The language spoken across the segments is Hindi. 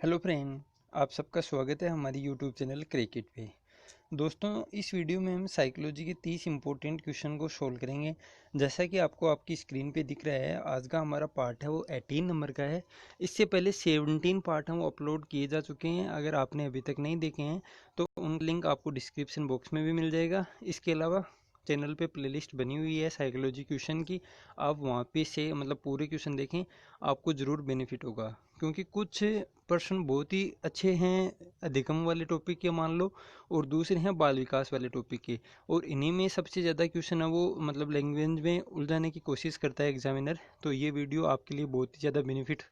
हेलो फ्रेंड, आप सबका स्वागत है हमारी यूट्यूब चैनल क्रिकेट पे। दोस्तों, इस वीडियो में हम साइकोलॉजी के 30 इंपॉर्टेंट क्वेश्चन को सोल्व करेंगे। जैसा कि आपको आपकी स्क्रीन पे दिख रहा है, आज का हमारा पार्ट है वो 18 नंबर का है। इससे पहले 17 पार्ट हम अपलोड किए जा चुके हैं। अगर आपने अभी तक नहीं देखे हैं तो उन लिंक आपको डिस्क्रिप्शन बॉक्स में भी मिल जाएगा। इसके अलावा चैनल पे प्लेलिस्ट बनी हुई है साइकोलॉजी क्वेश्चन की, आप वहाँ पे से मतलब पूरे क्वेश्चन देखें, आपको ज़रूर बेनिफिट होगा। क्योंकि कुछ प्रश्न बहुत ही अच्छे हैं अधिगम वाले टॉपिक के मान लो, और दूसरे हैं बाल विकास वाले टॉपिक के, और इन्हीं में सबसे ज़्यादा क्वेश्चन है वो मतलब लैंग्वेज में उलझाने की कोशिश करता है एग्जामिनर। तो ये वीडियो आपके लिए बहुत ही ज़्यादा बेनिफिट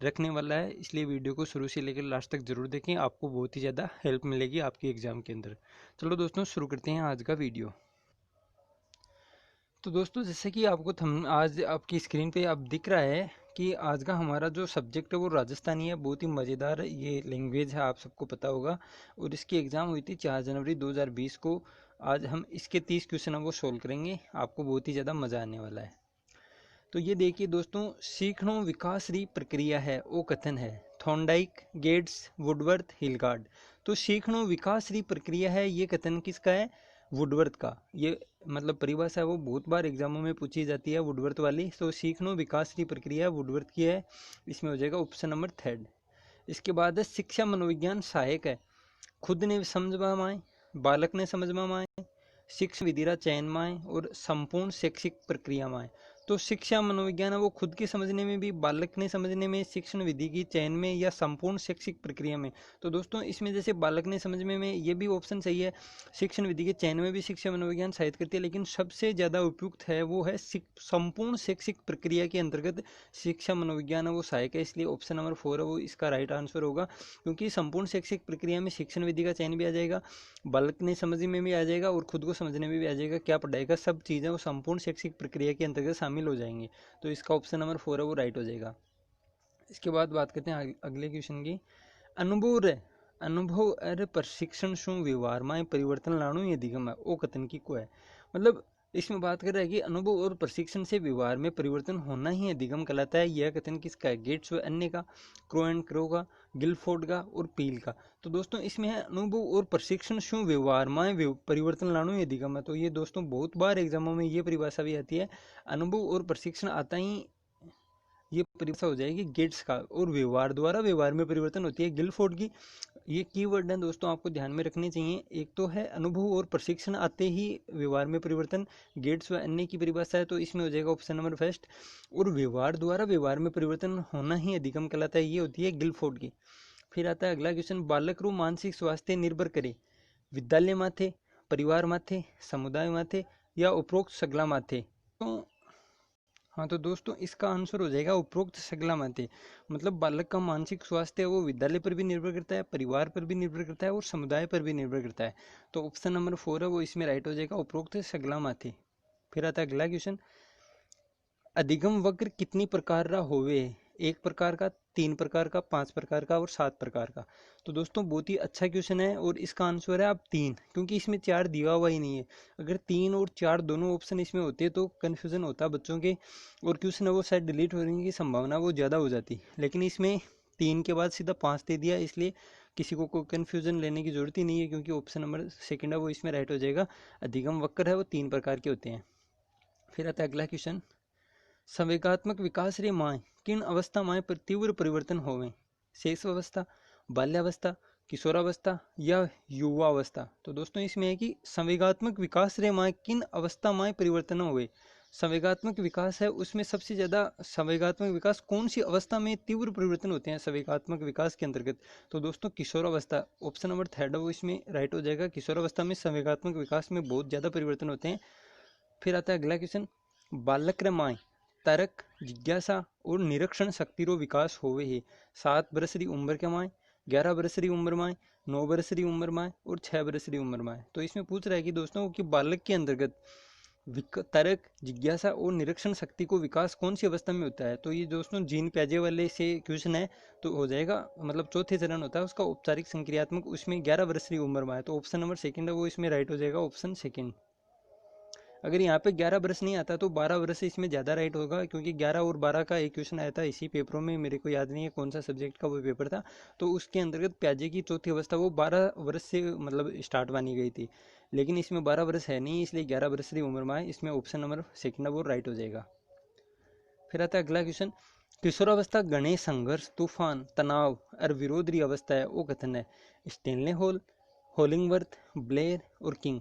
रखने वाला है, इसलिए वीडियो को शुरू से लेकर लास्ट तक जरूर देखें, आपको बहुत ही ज़्यादा हेल्प मिलेगी आपके एग्जाम के अंदर। चलो दोस्तों, शुरू करते हैं आज का वीडियो। तो दोस्तों, जैसे कि आपको आज आपकी स्क्रीन पे अब दिख रहा है कि आज का हमारा जो सब्जेक्ट है वो राजस्थानी है। बहुत ही मज़ेदार ये लैंग्वेज है, आप सबको पता होगा, और इसकी एग्ज़ाम हुई थी 4 जनवरी 2020 को। आज हम इसके 30 क्वेश्चन है वो सोल्व करेंगे, आपको बहुत ही ज़्यादा मज़ा आने वाला है। तो ये देखिए दोस्तों, सीखनो विकास री प्रक्रिया है वो कथन है थॉर्नडाइक, गेट्स, वुडवर्थ, हिलगार्ड। तो सीखनो विकास री प्रक्रिया है, ये कथन किसका है? वुडवर्थ का। ये मतलब परिभाषा है वो बहुत बार एग्जामों में पूछी जाती है, वुडवर्थ वाली। तो सीखनो विकास री प्रक्रिया वुडवर्थ की है, इसमें हो जाएगा ऑप्शन नंबर 3। इसके बाद है शिक्षा मनोविज्ञान सहायक है खुद ने समझ माए, बालक ने समझ माए, शिक्षण विधिरा चयन माए और संपूर्ण शैक्षिक प्रक्रिया माए। तो शिक्षा मनोविज्ञान है वो खुद के समझने में भी, बालक ने समझने में, शिक्षण विधि की चयन में, या संपूर्ण शैक्षिक प्रक्रिया में। तो दोस्तों, इसमें जैसे बालक ने समझने में ये भी ऑप्शन सही है, शिक्षण विधि के चयन में भी शिक्षा मनोविज्ञान सहायता करती है, लेकिन सबसे ज़्यादा उपयुक्त है वो है संपूर्ण शैक्षिक प्रक्रिया के अंतर्गत शिक्षा मनोविज्ञान है वो सहायक है। इसलिए ऑप्शन नंबर 4 है वो इसका राइट आंसर होगा, क्योंकि संपूर्ण शैक्षिक प्रक्रिया में शिक्षण विधि का चयन भी आ जाएगा, बालक ने समझने में भी आ जाएगा, और खुद को समझने में भी आ जाएगा, क्या पढ़ाएगा, सब चीज़ें वो संपूर्ण शैक्षिक प्रक्रिया के अंतर्गत शामिल हो जाएंगी। तो इसका ऑप्शन नंबर 4 है वो राइट हो जाएगा। इसके बाद बात करते हैं अगले क्वेश्चन की। अनुभव रे अनुभव अरे प्रशिक्षण शू व्यवहार में परिवर्तन लाणु ये दिगम है ओ कथन की को है। मतलब इसमें बात कर रहा है कि अनुभव और प्रशिक्षण से व्यवहार में परिवर्तन होना ही अधिगम कहलाता है। यह कथन किसका है? गेट्स व अन्य का, क्रो एंड क्रो का, गिलफोर्ड का और पील का। तो दोस्तों, इसमें है अनुभव और प्रशिक्षण शू व्यवहार में परिवर्तन लाणु ये अधिगम है। तो ये दोस्तों बहुत बार एग्जामों में ये परिभाषा भी आती है। अनुभव और प्रशिक्षण आता ही ये परिभाषा हो जाएगी गेट्स का, और व्यवहार द्वारा व्यवहार में परिवर्तन होती है गिलफोर्ड की। ये कीवर्ड है दोस्तों, आपको ध्यान में रखने चाहिए। एक तो है अनुभव और प्रशिक्षण आते ही व्यवहार में परिवर्तन, गेट्स व अन्य की परिभाषा है, तो इसमें हो जाएगा ऑप्शन नंबर फर्स्ट। और व्यवहार द्वारा व्यवहार में परिवर्तन होना ही अधिगम कहलाता है, ये होती है गिलफोर्ड की। फिर आता है अगला क्वेश्चन, बालक रू मानसिक स्वास्थ्य निर्भर करे विद्यालय माथे, परिवार माथे, समुदाय माथे या उपरोक्त सगला माथे। तो हाँ, तो दोस्तों इसका आंसर हो जाएगा उपरोक्त सगला माते। मतलब बालक का मानसिक स्वास्थ्य है वो विद्यालय पर भी निर्भर करता है, परिवार पर भी निर्भर करता है, और समुदाय पर भी निर्भर करता है। तो ऑप्शन नंबर 4 है वो इसमें राइट हो जाएगा, उपरोक्त सगला माते। फिर आता है अगला क्वेश्चन, अधिगम वक्र कितनी प्रकार का होवे? 1 प्रकार का, 3 प्रकार का, 5 प्रकार का और 7 प्रकार का। तो दोस्तों बहुत ही अच्छा क्वेश्चन है, और इसका आंसर है आप 3, क्योंकि इसमें 4 दिया हुआ ही नहीं है। अगर 3 और 4 दोनों ऑप्शन इसमें होते तो कन्फ्यूजन होता बच्चों के, और क्वेश्चन है वो शायद डिलीट होने की संभावना वो ज़्यादा हो जाती। लेकिन इसमें 3 के बाद सीधा 5 दे दिया, इसलिए किसी को कोई कन्फ्यूजन लेने की जरूरत ही नहीं है, क्योंकि ऑप्शन नंबर सेकंड है वो इसमें राइट हो जाएगा। अधिगम वक्र है वो 3 प्रकार के होते हैं। फिर आता है अगला क्वेश्चन, संवेगात्मक विकास रे माए किन अवस्था माए पर तीव्र परिवर्तन होवे? शेष अवस्था, बाल्यावस्था, किशोरावस्था या युवावस्था। तो दोस्तों इसमें है कि संवेगात्मक विकास रे माए किन अवस्था माए परिवर्तन हुए। संवेगात्मक विकास है उसमें सबसे ज्यादा संवेगात्मक विकास कौन सी अवस्था में तीव्र परिवर्तन होते हैं संवेगात्मक विकास के अंतर्गत? तो दोस्तों किशोरावस्था, ऑप्शन नंबर 3 है वो इसमें राइट हो जाएगा। किशोरावस्था में संवेगात्मक विकास में बहुत ज्यादा परिवर्तन होते हैं। फिर आता है अगला क्वेश्चन, बालक रे माए तर्क, जिज्ञासा और निरीक्षण शक्ति रो विकास होवे है 7 वर्ष री उम्र के माए, 11 वर्ष री उम्र माए, 9 वर्ष री उम्र माए और 6 वर्ष री उम्र माए। तो इसमें पूछ रहा है कि दोस्तों कि बालक के अंतर्गत तर्क, जिज्ञासा और निरीक्षण शक्ति को विकास कौन सी अवस्था में होता है? तो ये दोस्तों जीन प्याजे वाले से क्वेश्चन है, तो हो जाएगा मतलब चौथे चरण होता है उसका औपचारिक संक्रियात्मक, उसमें 11 वर्ष की उम्र में है। तो ऑप्शन नंबर सेकंड है वो इसमें राइट हो जाएगा, ऑप्शन सेकंड। अगर यहाँ पे 11 वर्ष नहीं आता तो 12 वर्ष से इसमें ज़्यादा राइट होगा, क्योंकि 11 और 12 का एक क्वेश्चन आया था इसी पेपरों में, मेरे को याद नहीं है कौन सा सब्जेक्ट का वो पेपर था। तो उसके अंतर्गत प्याजे की चौथी अवस्था वो 12 वर्ष से मतलब स्टार्ट मानी गई थी, लेकिन इसमें 12 वर्ष है नहीं, इसलिए 11 वर्ष की उम्र में आए। इसमें ऑप्शन नंबर सेकंड वो राइट हो जाएगा। फिर आता है अगला क्वेश्चन, किशोरावस्था गणेश संघर्ष तूफान तनाव और विरोधी अवस्था है, वो कथन है स्टेनले हॉल, होलिंगवर्थ, ब्लेयर और किंग।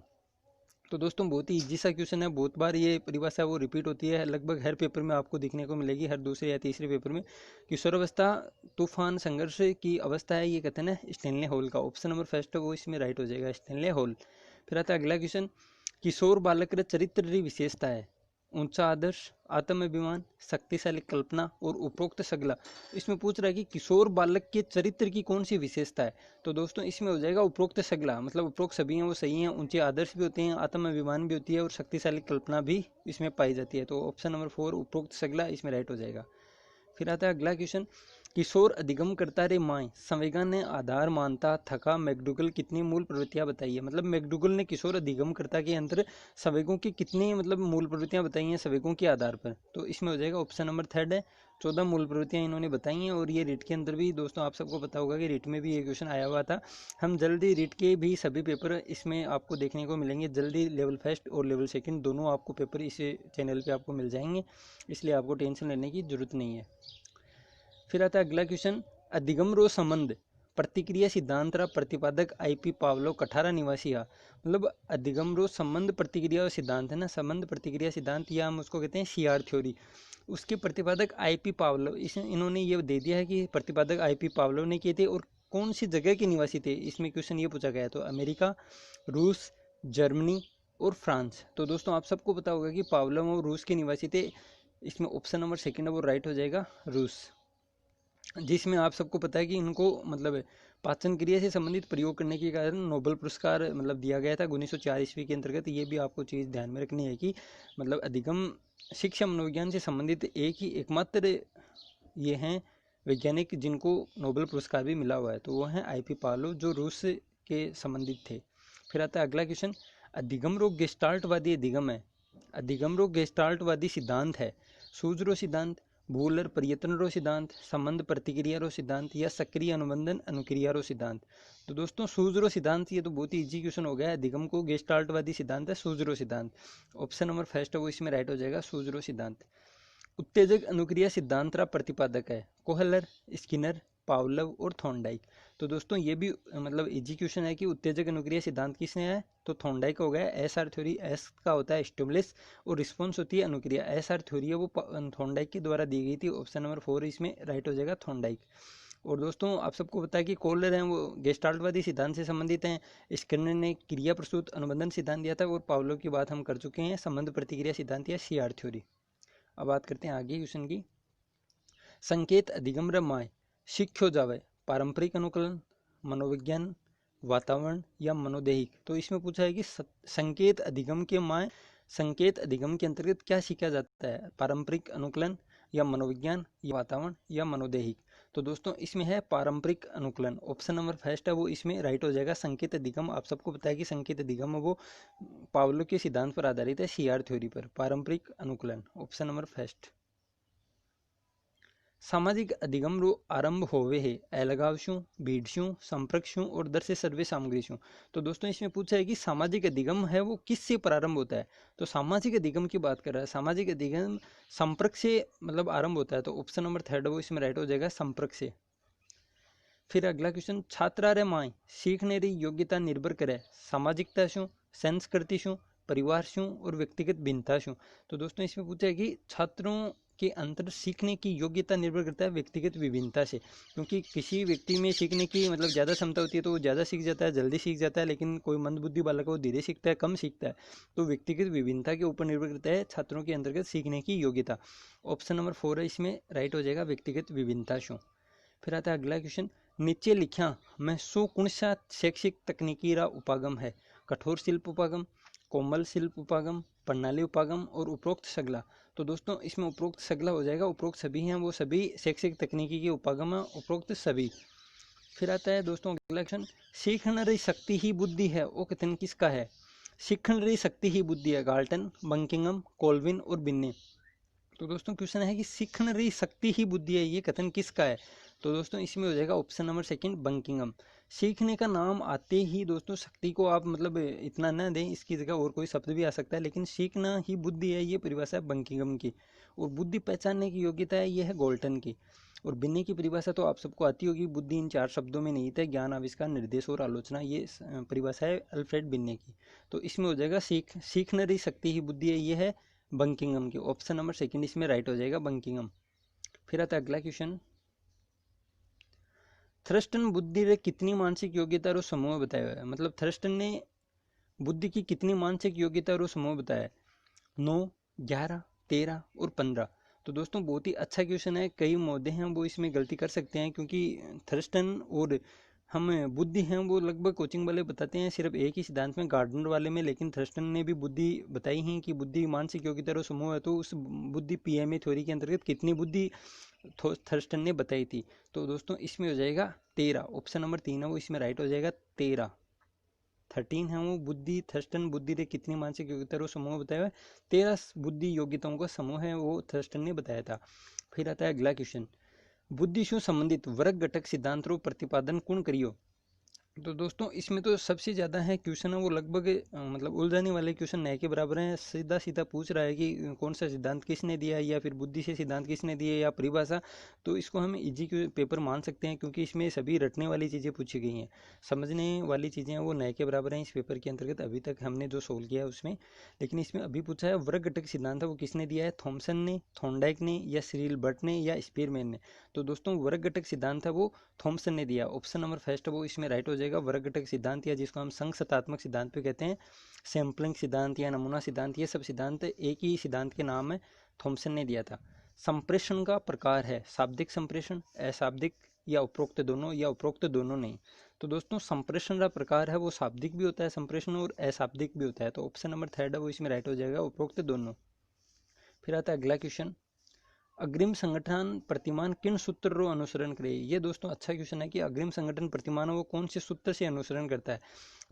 तो दोस्तों बहुत ही इजी सा क्वेश्चन है, बहुत बार ये परिभाषा वो रिपीट होती है, लगभग हर पेपर में आपको देखने को मिलेगी, हर दूसरे या तीसरे पेपर में। किशोरावस्था तूफान संघर्ष की अवस्था है, ये कथन है स्टेनले हॉल का। ऑप्शन नंबर फर्स्ट वो इसमें राइट हो जाएगा, स्टेनले हॉल। फिर आता है अगला क्वेश्चन, किशोर बालक चरित्र की विशेषता है ऊंचा आदर्श, आत्म अभिमान, शक्तिशाली कल्पना और उपरोक्त सगला। इसमें पूछ रहा है कि किशोर बालक के चरित्र की कौन सी विशेषता है। तो दोस्तों इसमें हो जाएगा उपरोक्त सगला, मतलब उपरोक्त सभी हैं वो सही हैं, ऊंचे आदर्श भी होते हैं, आत्म अभिमान भी होती है और शक्तिशाली कल्पना भी इसमें पाई जाती है। तो ऑप्शन नंबर 4 उपरोक्त सगला इसमें राइट हो जाएगा। फिर आता है अगला क्वेश्चन, किशोर अधिगम करता रे माए संवेगा ने आधार मानता थका मैकडूगल कितनी मूल प्रवृत्तियां बताई है। मतलब मैकडूगल ने किशोर अधिगम करता के अंतर संवेगों की कितनी मतलब मूल प्रवृत्तियां बताई हैं संवेगों के आधार पर। तो इसमें हो जाएगा ऑप्शन नंबर थर्ड है, 14 मूल प्रवृत्तियां इन्होंने बताई हैं। और ये रीट के अंदर भी दोस्तों आप सबको पता होगा कि रीट में भी ये क्वेश्चन आया हुआ था। हम जल्दी रीट के भी सभी पेपर इसमें आपको देखने को मिलेंगे जल्दी, लेवल फर्स्ट और लेवल सेकंड दोनों आपको पेपर इस चैनल पे आपको मिल जाएंगे, इसलिए आपको टेंशन लेने की जरूरत नहीं है। फिर आता है अगला क्वेश्चन, अधिगम रो संबंध प्रतिक्रिया सिद्धांत रा प्रतिपादक आईपी पावलो कठारा निवासी है। मतलब अधिगम रो संबंध प्रतिक्रिया और सिद्धांत है ना, संबंध प्रतिक्रिया सिद्धांत, या हम उसको कहते हैं सीआर थ्योरी। उसके प्रतिपादक आईपी पावलो, इस इन्होंने ये दे दिया है कि प्रतिपादक आईपी पावलो ने किए थे और कौन सी जगह के निवासी थे। इसमें क्वेश्चन ये पूछा गया, तो अमेरिका, रूस, जर्मनी और फ्रांस। तो दोस्तों आप सबको पता होगा कि पावलो और रूस के निवासी थे, इसमें ऑप्शन नंबर सेकंड वो राइट हो जाएगा, रूस। जिसमें आप सबको पता है कि इनको मतलब पाचन क्रिया से संबंधित प्रयोग करने के कारण नोबेल पुरस्कार मतलब दिया गया था 1904 ईस्वी के अंतर्गत। ये भी आपको चीज़ ध्यान में रखनी है कि मतलब अधिगम शिक्षा मनोविज्ञान से संबंधित एकमात्र ये हैं वैज्ञानिक जिनको नोबेल पुरस्कार भी मिला हुआ है, तो वो हैं आईपी पावलोव जो रूस के संबंधित थे। फिर आता है अगला क्वेश्चन, अधिगम रोग गेस्टाल्टवादी अधिगम है, अधिगम रोग गेस्टाल्टवादी सिद्धांत है सूजरो सिद्धांत, भूलर पर्यटन रो सिद्धांत, संबंध प्रतिक्रिया रो सिद्धांत या सक्रिय अनुबंधन अनुक्रिया रो सिद्धांत। तो दोस्तों सूजरो सिद्धांत, ये तो बहुत ही इजी क्वेश्चन हो गया है, अधिगम को गेस्टाल्टवादी सिद्धांत है सूजरो सिद्धांत। ऑप्शन नंबर फर्स्ट है वो इसमें राइट हो जाएगा, सूजरो सिद्धांत। उत्तेजक अनुक्रिया सिद्धांत का प्रतिपादक है कोहलर, स्किनर, पावलव और थॉर्नडाइक। तो दोस्तों ये भी मतलब इजी क्वेश्चन है कि उत्तेजक अनुक्रिया सिद्धांत किसने है, तो थॉर्नडाइक हो गया। एस आर थ्योरी, एस का होता है स्टिमुलस और रिस्पॉन्स होती है अनुक्रिया, एस आर थ्योरी है वो थॉर्नडाइक के द्वारा दी गई थी। ऑप्शन नंबर 4 इसमें राइट हो जाएगा, थॉर्नडाइक। और दोस्तों आप सबको पता है कि कोहलर हैं वो गेस्टाल्टवादी सिद्धांत से संबंधित हैं, स्किनर ने क्रिया प्रसूत अनुबंधन सिद्धांत दिया था और पावलोव की बात हम कर चुके हैं, संबंध प्रतिक्रिया सिद्धांत या सी आर थ्योरी। अब बात करते हैं आगे क्वेश्चन की, संकेत अधिगम रमाय सीख्यो जावे पारंपरिक अनुकलन, मनोविज्ञान, वातावरण या मनोदैहिक। तो इसमें पूछा है कि संकेत अधिगम के माय संकेत अधिगम के अंतर्गत क्या सीखा जाता है, पारंपरिक अनुकलन या मनोविज्ञान या वातावरण या मनोदैहिक। तो दोस्तों इसमें है पारंपरिक अनुकलन, ऑप्शन नंबर फर्स्ट है वो इसमें राइट हो जाएगा। संकेत अधिगम आप सबको पता है कि संकेत अधिगम वो पावलो के सिद्धांत पर आधारित है, सीआर थ्योरी पर। पारंपरिक अनुकूलन ऑप्शन नंबर फर्स्ट। सामाजिक अधिगम रो आरंभ होवे है अलगाव शू, भीड़ शू, संपर्क शू और दर से सर्वे सामग्री शू। तो दोस्तों इसमें पूछा है कि सामाजिक अधिगम है वो किससे प्रारंभ होता है, तो सामाजिक अधिगम की बात कर रहा है। सामाजिक अधिगम संपर्क से मतलब आरंभ होता है, तो ऑप्शन नंबर थर्ड वो इसमें राइट हो जाएगा, संपर्क से। फिर अगला क्वेश्चन, छात्रारे माय सीखने री योग्यता निर्भर करे सामाजिकता शू, संस्कृति शू, परिवार शू और व्यक्तिगत भिन्नता शू। तो दोस्तों इसमें पूछा है कि छात्रों के अंतर सीखने की योग्यता निर्भर करता है व्यक्तिगत विभिन्नता से, क्योंकि किसी व्यक्ति में सीखने की मतलब ज़्यादा क्षमता होती है तो वो ज़्यादा सीख जाता है, जल्दी सीख जाता है, लेकिन कोई मंदबुद्धि बालक वो धीरे सीखता है, कम सीखता है। तो व्यक्तिगत विभिन्नता के ऊपर निर्भर करता है छात्रों के अंतर्गत सीखने की योग्यता। ऑप्शन नंबर 4 है इसमें राइट हो जाएगा, व्यक्तिगत विभिन्नता शू। फिर आता है अगला क्वेश्चन, नीचे लिखा में सो कौन सा शैक्षिक तकनीकी रा उपागम है, कठोर शिल्प उपागम, कोमल शिल्प उपागम, प्रणाली उपागम और उपरोक्त सगला। तो दोस्तों इसमें उपरोक्त सगला हो जाएगा, उपरोक्त सभी हैं वो सभी शैक्षिक तकनीकी के उपागम है, उपरोक्त सभी। फिर आता है दोस्तों अगला क्वेश्चन, सीखने री शक्ति ही बुद्धि है, वो कथन किसका है, सीखने रही शक्ति ही बुद्धि है, गाल्टन, बंकिंगम, कोल्विन और बिन्ने। तो दोस्तों क्वेश्चन है कि सीखने रही शक्ति ही बुद्धि है, ये कथन किसका है? तो दोस्तों इसमें हो जाएगा ऑप्शन नंबर सेकंड, बंकिंगम। सीखने का नाम आते ही दोस्तों शक्ति को आप मतलब इतना ना दें, इसकी जगह और कोई शब्द भी आ सकता है, लेकिन सीखना ही बुद्धि है, ये परिभाषा है बंकिंगम की। और बुद्धि पहचानने की योग्यता है, ये है गोल्टन की। और बिन्ने की परिभाषा तो आप सबको आती होगी, बुद्धि इन 4 शब्दों में निहित है, ज्ञान, आविष्कार, निर्देश और आलोचना, ये परिभाषा है अल्फ्रेड बिन्ने की। तो इसमें हो जाएगा सीखने रही शक्ति ही बुद्धि है, ये है बंकिंगम की। ऑप्शन नंबर सेकंड इसमें राइट हो जाएगा, बंकिंगम। फिर आता है अगला क्वेश्चन, थ्रस्टन बुद्धि रे कितनी मानसिक योग्यता और समूह बताया हुआ है। मतलब थ्रस्टन ने बुद्धि की कितनी मानसिक योग्यता और समूह बताया है? 9, 11, 13 और 15। तो दोस्तों बहुत ही अच्छा क्वेश्चन है, कई मौदे हैं वो इसमें गलती कर सकते हैं, क्योंकि थ्रस्टन और हम बुद्धि हैं वो लगभग कोचिंग वाले बताते हैं सिर्फ एक ही सिद्धांत में, गार्डनर वाले में, लेकिन थ्रस्टन ने भी बुद्धि बताई है कि बुद्धि मानसिक योग्यता और समूह है। तो उस बुद्धि पीएमए थ्योरी के अंतर्गत कितनी बुद्धि थर्स्टन ने बताई थी? तो दोस्तों इसमें हो जाएगा 13, ऑप्शन नंबर 3 है वो इसमें राइट हो जाएगा, 13, 13 है वो बुद्धि। थर्स्टन बुद्धि रे कितनी मानसिक योग्यता और समूह बताया हुआ है? 13 बुद्धि योग्यताओं का समूह है वो थर्स्टन ने बताया था। फिर आता है अगला क्वेश्चन, बुद्धि से संबंधित वर्ग घटक सिद्धांत रो प्रतिपादन कौन करियो? तो दोस्तों इसमें तो सबसे ज़्यादा है क्वेश्चन है वो लगभग मतलब उलझाने वाले क्वेश्चन नए के बराबर हैं। सीधा सीधा पूछ रहा है कि कौन सा सिद्धांत किसने दिया, या फिर बुद्धि से सिद्धांत किसने दिए, या परिभाषा। तो इसको हम इजी पेपर मान सकते हैं, क्योंकि इसमें सभी रटने वाली चीज़ें पूछी गई हैं, समझने वाली चीज़ें हैं वो नए के बराबर हैं इस पेपर के अंतर्गत अभी तक हमने जो सोल्व किया है उसमें। लेकिन इसमें अभी पूछा है वर्ग घटक सिद्धांत है वो किसने दिया है? थॉमसन ने, थॉर्नडाइक ने, या सिरिल बर्ट ने, या स्पीरमैन ने? तो दोस्तों वर्ग घटक सिद्धांत है वो थॉमसन ने दिया, ऑप्शन नंबर फर्स्ट वो इसमें राइट हो जाएगा। वर्ग घटक सिद्धांत, या जिसको हम संघसतात्मक सिद्धांत भी कहते हैं, सैंपलिंग सिद्धांत या नमूना सिद्धांत, ये सब सिद्धांत एक ही सिद्धांत के नाम है, थॉमसन ने दिया था। संप्रेषण का प्रकार है शाब्दिक संप्रेषण, अशाब्दिक, या उपरोक्त दोनों, या उपरोक्त दोनों नहीं। तो दोस्तों संप्रेषण का प्रकार है वो शाब्दिक भी होता है संप्रेषण, और अशाब्दिक भी होता है। तो ऑप्शन नंबर थर्ड है वो इसमें राइट हो जाएगा, उपरोक्त दोनों। फिर आता है अगला क्वेश्चन, अग्रिम संगठन प्रतिमान किन सूत्र रो अनुसरण करे? ये दोस्तों अच्छा क्वेश्चन है कि अग्रिम संगठन प्रतिमान वो कौन से सूत्र से अनुसरण करता है?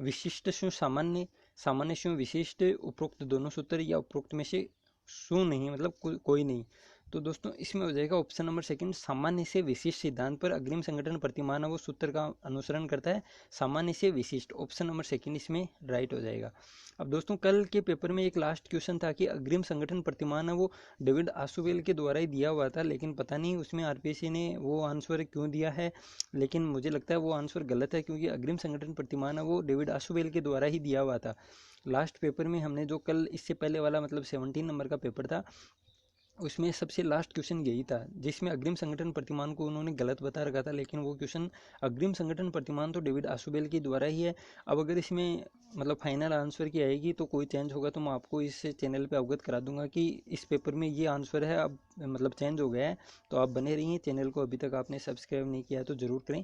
विशिष्ट शु सामान्य, सामान्य शु विशिष्ट, उपरोक्त दोनों सूत्र, या उपरोक्त में से शु नहीं, मतलब कोई नहीं। तो दोस्तों इसमें हो जाएगा ऑप्शन नंबर सेकंड, सामान्य से विशिष्ट सिद्धांत पर अग्रिम संगठन प्रतिमान वो सूत्र का अनुसरण करता है, सामान्य से विशिष्ट, ऑप्शन नंबर सेकंड इसमें राइट हो जाएगा। अब दोस्तों कल के पेपर में एक लास्ट क्वेश्चन था कि अग्रिम संगठन प्रतिमान है वो डेविड आशुवेल के द्वारा ही दिया हुआ था, लेकिन पता नहीं उसमें आरपीएससी ने वो आंसर क्यों दिया है, लेकिन मुझे लगता है वो आंसर गलत है, क्योंकि अग्रिम संगठन प्रतिमान है वो डेविड आशुवेल के द्वारा ही दिया हुआ था। लास्ट पेपर में हमने जो कल इससे पहले वाला मतलब 17 नंबर का पेपर था, उसमें सबसे लास्ट क्वेश्चन यही था जिसमें अग्रिम संगठन प्रतिमान को उन्होंने गलत बता रखा था, लेकिन वो क्वेश्चन अग्रिम संगठन प्रतिमान तो डेविड आशुबेल के द्वारा ही है। अब अगर इसमें मतलब फाइनल आंसर की आएगी तो कोई चेंज होगा तो मैं आपको इस चैनल पे अवगत करा दूंगा कि इस पेपर में ये आंसर है, अब मतलब चेंज हो गया है। तो आप बने रहिए, चैनल को अभी तक आपने सब्सक्राइब नहीं किया है तो जरूर करें।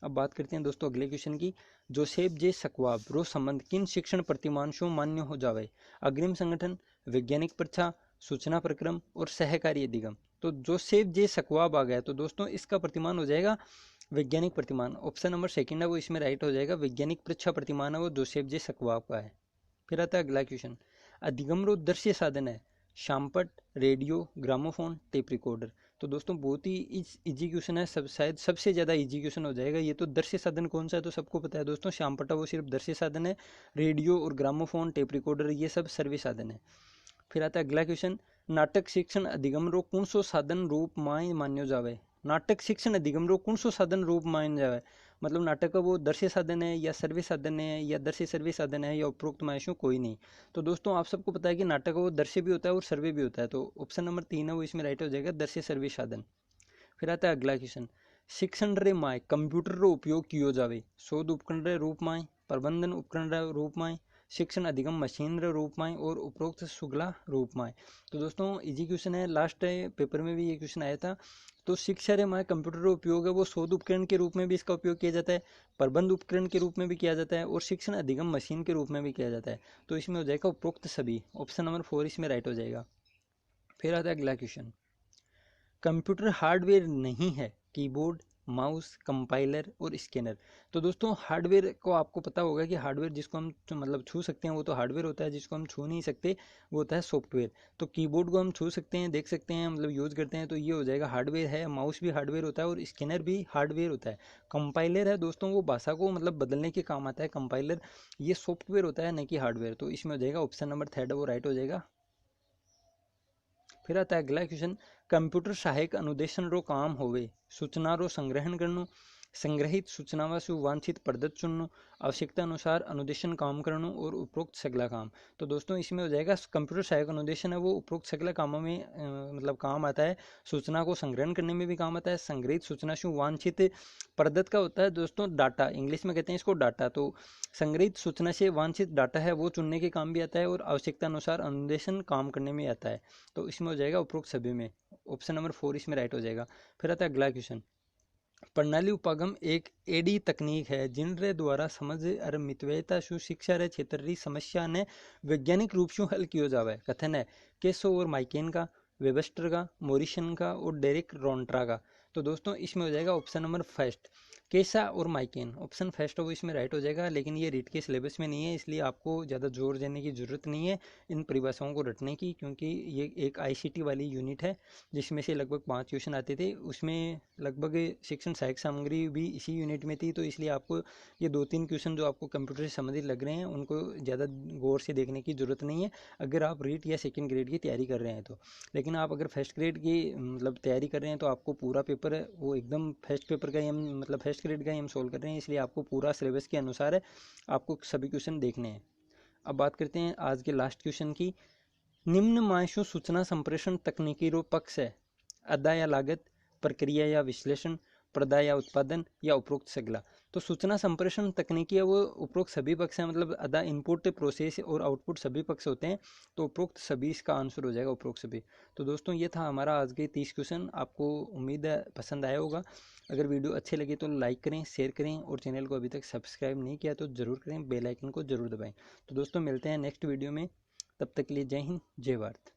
अब बात करते हैं दोस्तों अगले क्वेश्चन की, जोसेफ जे सक्वाब रो संबंध किन शिक्षण प्रतिमांशों मान्य हो जावे? अग्रिम संगठन, वैज्ञानिक प्रथा, सूचना प्रक्रम और सहकारी अधिगम। तो जोसेफ जे सक्वाब आ गया, तो दोस्तों इसका प्रतिमान हो जाएगा वैज्ञानिक प्रतिमान, ऑप्शन नंबर सेकंड है वो इसमें राइट हो जाएगा। वैज्ञानिक परीक्षा प्रतिमान है वो जोसेफ जे सक्वाब का है। फिर आता है अगला क्वेश्चन, अधिगम रो दृश्य साधन है शामपट, रेडियो, ग्रामोफोन, टेप रिकॉर्डर। तो दोस्तों बहुत ही इजी क्वेश्चन है, सब शायद सबसे ज़्यादा इजी क्वेश्चन हो जाएगा ये। तो दृश्य साधन कौन सा है तो सबको पता है दोस्तों, शामपटा वो सिर्फ दृश्य साधन है, रेडियो और ग्रामोफोन, टेप रिकॉर्डर ये सब सर्वे साधन है। फिर आता है अगला क्वेश्चन, नाटक शिक्षण अधिगम रो कौन सो साधन रूप माय मान्यो जावे? नाटक शिक्षण अधिगम रो कौन सो साधन रूप मान जावे? मतलब नाटक का वो दृश्य साधन है, या सर्वे साधन है, या दृश्य सर्वे साधन है, या उपरोक्त मायशों कोई नहीं। तो दोस्तों आप सबको पता है कि नाटक वो दृश्य भी होता है और सर्वे भी होता है, तो ऑप्शन नंबर 3 है वो इसमें राइट हो जाएगा, दृश्य सर्वे साधन। फिर आता है अगला क्वेश्चन, शिक्षण रे माय कंप्यूटर रो उपयोग कियो जावे? शोध उपकरण रे रूप माय, प्रबंधन उपकरण रे रूप माय, शिक्षण अधिगम मशीन रे रूप माय, और उपरोक्त शुक्ला रूप माय। तो दोस्तों इजी क्वेश्चन है, लास्ट पेपर में भी ये क्वेश्चन आया था। तो शिक्षा रे माय कंप्यूटर रो उपयोग है वो शोध उपकरण के रूप में भी इसका उपयोग किया जाता है, प्रबंध उपकरण के रूप में भी किया जाता है, और शिक्षण अधिगम मशीन के रूप में भी किया जाता है। तो इसमें हो जाएगा उपरोक्त सभी, ऑप्शन नंबर 4 इसमें राइट हो जाएगा। फिर आता है अगला क्वेश्चन, कंप्यूटर हार्डवेयर नहीं है, कीबोर्ड, माउस, कंपाइलर और स्कैनर। तो दोस्तों हार्डवेयर को आपको पता होगा कि हार्डवेयर जिसको हम मतलब छू सकते हैं वो तो हार्डवेयर होता है, जिसको हम छू नहीं सकते वो होता है सॉफ्टवेयर। तो कीबोर्ड को हम छू सकते हैं, देख सकते हैं, मतलब यूज़ करते हैं, तो ये हो जाएगा हार्डवेयर है। माउस भी हार्डवेयर होता है और स्कैनर भी हार्डवेयर होता है। कंपाइलर है दोस्तों, वो भाषा को मतलब बदलने के काम आता है। कंपाइलर ये सॉफ्टवेयर होता है, न कि हार्डवेयर। तो इसमें हो जाएगा ऑप्शन नंबर थर्ड, वो राइट हो जाएगा। फिर आता है अगला क्वेश्चन, कंप्यूटर सहायक अनुदेशन रो काम होवे, सूचना रो संग्रहण करनो, संग्रहित सूचनावा से वांछित पद्धत चुननो, आवश्यकता अनुसार अनुदेशन काम करनो और उपरोक्त सगला काम। तो दोस्तों इसमें हो जाएगा कंप्यूटर सहायक अनुदेशन है वो उपरोक्त सगला कामों में मतलब काम आता है। सूचना को संग्रहण करने में भी काम आता है। संग्रहित सूचना से वांछित पद्धत का होता है दोस्तों डाटा, इंग्लिश में कहते हैं इसको डाटा। तो संग्रहित सूचना से वांछित डाटा है वो चुनने के काम भी आता है और आवश्यकता अनुसार अनुदेशन काम करने में आता है। तो इसमें हो जाएगा उपरोक्त सभी में, ऑप्शन नंबर 4 इसमें राइट हो जाएगा। फिर आता है अगला क्वेश्चन, प्रणाली उपागम एक एडी तकनीक है जिनरे द्वारा समझ और मितव्ययता शु शिक्षा रे क्षेत्र री समस्या ने वैज्ञानिक रूप से हल किया जावे। कथन है केसो और माइकेन का, वेबस्टर का, मोरिसन का और डेरिक रोंट्रा का। तो दोस्तों इसमें हो जाएगा ऑप्शन नंबर फर्स्ट, केसा और माइकेन। ऑप्शन फर्स्ट हो इसमें राइट हो जाएगा, लेकिन ये रीट के सिलेबस में नहीं है, इसलिए आपको ज़्यादा जोर देने की ज़रूरत नहीं है इन परिभाषाओं को रटने की, क्योंकि ये एक आईसीटी वाली यूनिट है जिसमें से लगभग 5 क्वेश्चन आते थे। उसमें लगभग शिक्षण सहायक सामग्री भी इसी यूनिट में थी, तो इसलिए आपको ये 2-3 क्वेश्चन जो आपको कंप्यूटर से संबंधित लग रहे हैं उनको ज़्यादा गौर से देखने की ज़रूरत नहीं है अगर आप रीट या सेकेंड ग्रेड की तैयारी कर रहे हैं तो। लेकिन आप अगर फर्स्ट ग्रेड की मतलब तैयारी कर रहे हैं तो आपको पूरा पेपर है वो एकदम फर्स्ट पेपर का ही हम मतलब फर्स्ट ग्रेड का ही हम सोल्व कर रहे हैं, इसलिए आपको पूरा सिलेबस के अनुसार है आपको सभी क्वेश्चन देखने हैं। अब बात करते हैं आज के लास्ट क्वेश्चन की, निम्न मायशु सूचना संप्रेषण तकनीकी रो पक्ष है, अदा या लागत, प्रक्रिया या विश्लेषण, प्रदाय या उत्पादन या उपरोक्त सगला। तो सूचना संप्रेषण तकनीकी है वो उपरोक्त सभी पक्ष है, मतलब अदा इनपुट प्रोसेस और आउटपुट सभी पक्ष होते हैं, तो उपरोक्त सभी इसका आंसर हो जाएगा, उपरोक्त सभी। तो दोस्तों ये था हमारा आज के 30 क्वेश्चन, आपको उम्मीद है पसंद आया होगा। अगर वीडियो अच्छे लगे तो लाइक करें, शेयर करें और चैनल को अभी तक सब्सक्राइब नहीं किया तो ज़रूर करें, बेल आइकन को ज़रूर दबाएं। तो दोस्तों मिलते हैं नेक्स्ट वीडियो में, तब तक के लिए जय हिंद, जय भारत।